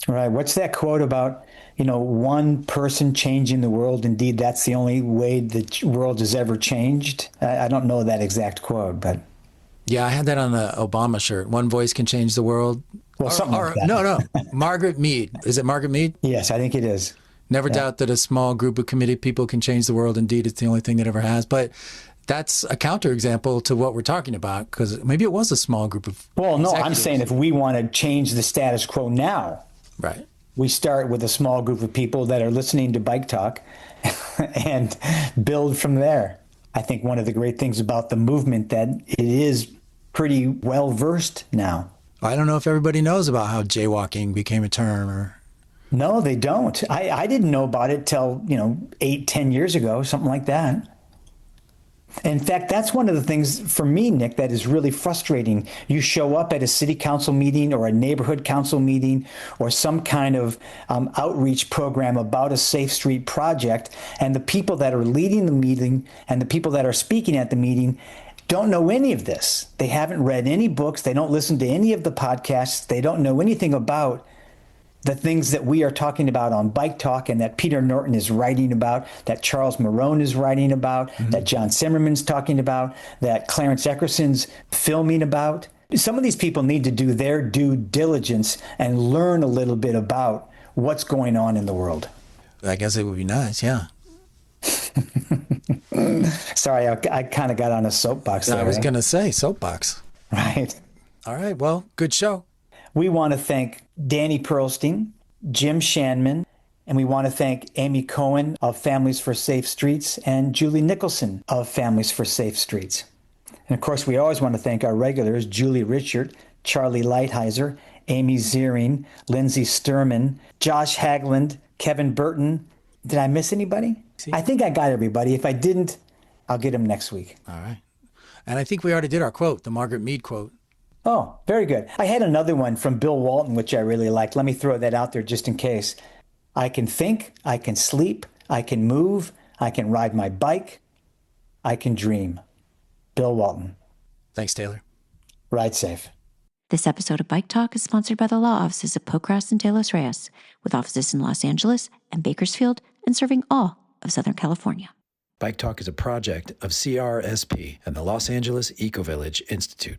Speaker 3: Right. What's that quote about, one person changing the world? Indeed, that's the only way the world has ever changed. I don't know that exact quote, but.
Speaker 1: Yeah, I had that on the Obama shirt. One voice can change the world.
Speaker 3: Well, something like that.
Speaker 1: No. Margaret Mead. Is it Margaret Mead?
Speaker 3: Yes, I think it is.
Speaker 1: Never doubt that a small group of committed people can change the world. Indeed, it's the only thing that ever has. But that's a counterexample to what we're talking about, because maybe it was a small group of
Speaker 3: Well, no, I'm saying if we want to change the status quo now,
Speaker 1: right,
Speaker 3: we start with a small group of people that are listening to Bike Talk and build from there. I think one of the great things about the movement that it is pretty well versed now.
Speaker 1: I don't know if everybody knows about how jaywalking became a term or...
Speaker 3: No, they don't. I didn't know about it till, 8-10 years ago, something like that. In fact, that's one of the things for me, Nick, that is really frustrating. You show up at a city council meeting or a neighborhood council meeting or some kind of outreach program about a Safe Street project, and the people that are leading the meeting and the people that are speaking at the meeting don't know any of this. They haven't read any books. They don't listen to any of the podcasts. They don't know anything about the things that we are talking about on Bike Talk and that Peter Norton is writing about, that Charles Marone is writing about, that John Zimmerman's talking about, that Clarence Eckerson's filming about. Some of these people need to do their due diligence and learn a little bit about what's going on in the world.
Speaker 1: I guess it would be nice, yeah.
Speaker 3: Sorry, I kind of got on a soapbox there.
Speaker 1: I was going to say soapbox.
Speaker 3: Right.
Speaker 1: All right, well, good show.
Speaker 3: We want to thank Danny Pearlstein, Jim Shanman, and we want to thank Amy Cohen of Families for Safe Streets and Julie Nicholson of Families for Safe Streets. And of course, we always want to thank our regulars, Julie Richard, Charlie Lighthizer, Amy Ziering, Lindsay Sturman, Josh Hagland, Kevin Burton. Did I miss anybody? I think I got everybody. If I didn't, I'll get them next week.
Speaker 1: All right. And I think we already did our quote, the Margaret Mead quote.
Speaker 3: Oh, very good. I had another one from Bill Walton, which I really liked. Let me throw that out there just in case. I can think, I can sleep, I can move, I can ride my bike, I can dream. Bill Walton.
Speaker 1: Thanks, Taylor.
Speaker 3: Ride safe.
Speaker 14: This episode of Bike Talk is sponsored by the law offices of Pocras and De Los Reyes, with offices in Los Angeles and Bakersfield and serving all of Southern California.
Speaker 1: Bike Talk is a project of CRSP and the Los Angeles Eco-Village Institute.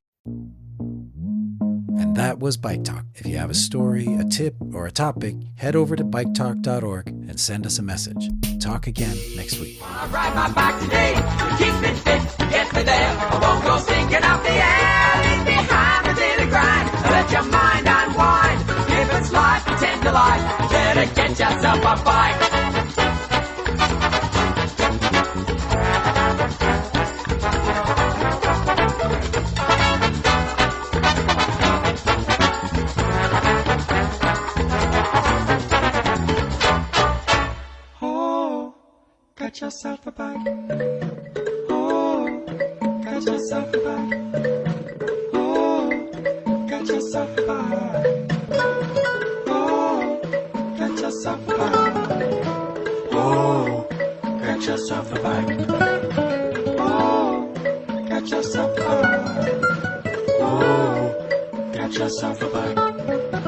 Speaker 1: And that was Bike Talk. If you have a story, a tip, or a topic, head over to biketalk.org and send us a message. Talk again next week.
Speaker 15: I ride my bike today to keep it fit, get me there. I won't go sinking up the air, leave behind the daily grind. Let your mind unwind. If it's life, pretend to life. Better get yourself a bike. Get yourself a bike. Oh, get yourself a bike. Oh, get yourself a bike. Oh, get yourself a bike. Oh, get yourself a bike. Oh, get yourself a bike. Oh, get yourself a bike.